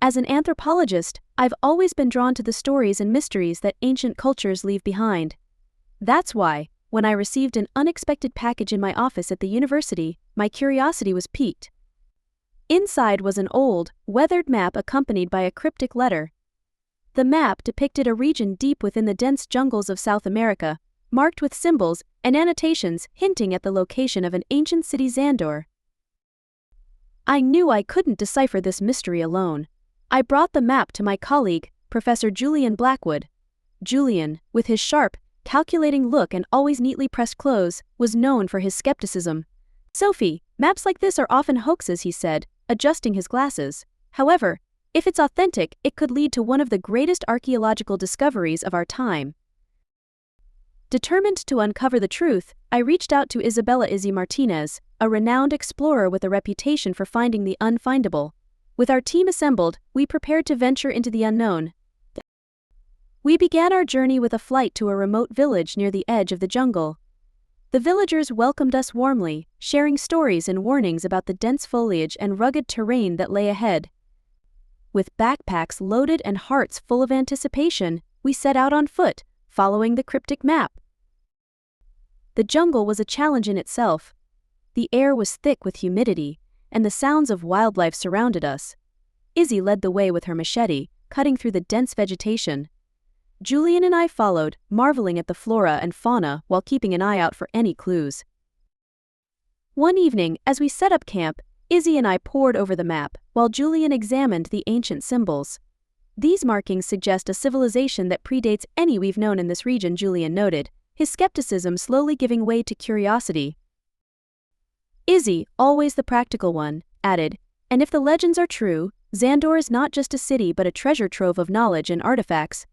As an anthropologist, I've always been drawn to the stories and mysteries that ancient cultures leave behind. That's why, when I received an unexpected package in my office at the university, my curiosity was piqued. Inside was an old, weathered map accompanied by a cryptic letter. The map depicted a region deep within the dense jungles of South America, marked with symbols and annotations hinting at the location of an ancient city, Zandor. I knew I couldn't decipher this mystery alone. I brought the map to my colleague, Professor Julian Blackwood. Julian, with his sharp, calculating look and always neatly pressed clothes, was known for his skepticism. "Sophie, maps like this are often hoaxes," he said, adjusting his glasses. "However, if it's authentic, it could lead to one of the greatest archaeological discoveries of our time." Determined to uncover the truth, I reached out to Isabella Martinez, a renowned explorer with a reputation for finding the unfindable. With our team assembled, we prepared to venture into the unknown. We began our journey with a flight to a remote village near the edge of the jungle. The villagers welcomed us warmly, sharing stories and warnings about the dense foliage and rugged terrain that lay ahead. With backpacks loaded and hearts full of anticipation, we set out on foot, following the cryptic map. The jungle was a challenge in itself. The air was thick with humidity, and the sounds of wildlife surrounded us. Izzy led the way with her machete, cutting through the dense vegetation. Julian and I followed, marveling at the flora and fauna while keeping an eye out for any clues. One evening, as we set up camp, Izzy and I pored over the map, while Julian examined the ancient symbols. "These markings suggest a civilization that predates any we've known in this region," Julian noted, his skepticism slowly giving way to curiosity. Izzy, always the practical one, added, "And if the legends are true, Zandor is not just a city but a treasure trove of knowledge and artifacts."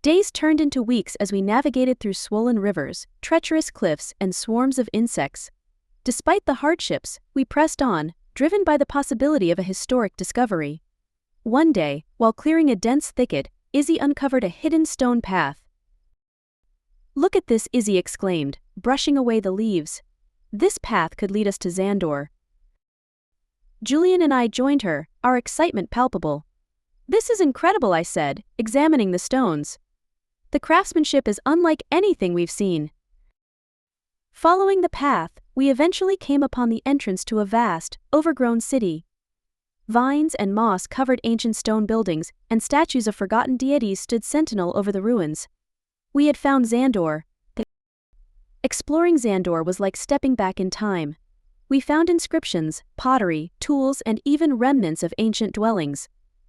Days turned into weeks as we navigated through swollen rivers, treacherous cliffs, and swarms of insects. Despite the hardships, we pressed on, driven by the possibility of a historic discovery. One day, while clearing a dense thicket, Izzy uncovered a hidden stone path. "Look at this," Izzy exclaimed, brushing away the leaves. "This path could lead us to Zandor." Julian and I joined her, our excitement palpable. "This is incredible," I said, examining the stones. "The craftsmanship is unlike anything we've seen." Following the path, we eventually came upon the entrance to a vast, overgrown city. Vines and moss covered ancient stone buildings, and statues of forgotten deities stood sentinel over the ruins. We had found Zandor. Exploring Zandor was like stepping back in time. We found inscriptions, pottery, tools, and even remnants of ancient dwellings.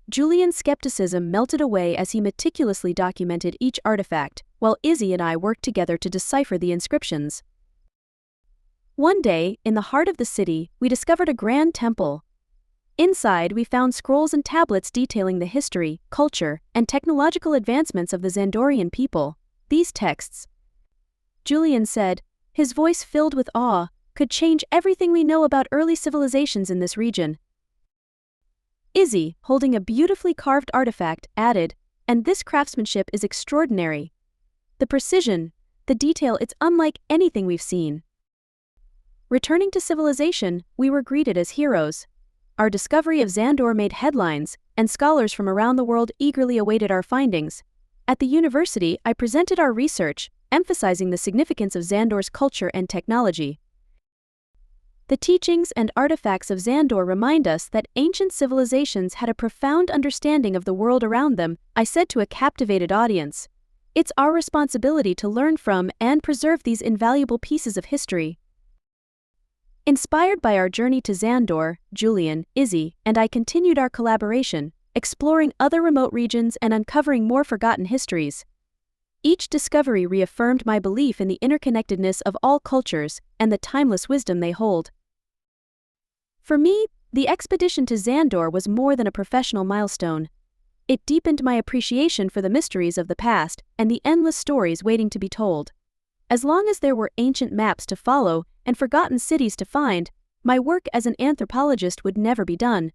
Julian's skepticism melted away as he meticulously documented each artifact, while Izzy and I worked together to decipher the inscriptions. One day, in the heart of the city, we discovered a grand temple. Inside, we found scrolls and tablets detailing the history, culture, and technological advancements of the Zandorian people. "These texts," Julian said, his voice filled with awe, "could change everything we know about early civilizations in this region." Izzy, holding a beautifully carved artifact, added, "And this craftsmanship is extraordinary. The precision, the detail, it's unlike anything we've seen." Returning to civilization, we were greeted as heroes. Our discovery of Zandor made headlines, and scholars from around the world eagerly awaited our findings. At the university, I presented our research, emphasizing the significance of Zandor's culture and technology. The teachings and artifacts of Zandor remind us that ancient civilizations had a profound understanding of the world around them, I said to a captivated audience. It's our responsibility to learn from and preserve these invaluable pieces of history. Inspired by our journey to Zandor, Julian, Izzy, and I continued our collaboration, exploring other remote regions and uncovering more forgotten histories. Each discovery reaffirmed my belief in the interconnectedness of all cultures and the timeless wisdom they hold. For me, the expedition to Zandor was more than a professional milestone. It deepened my appreciation for the mysteries of the past and the endless stories waiting to be told. As long as there were ancient maps to follow and forgotten cities to find, my work as an anthropologist would never be done.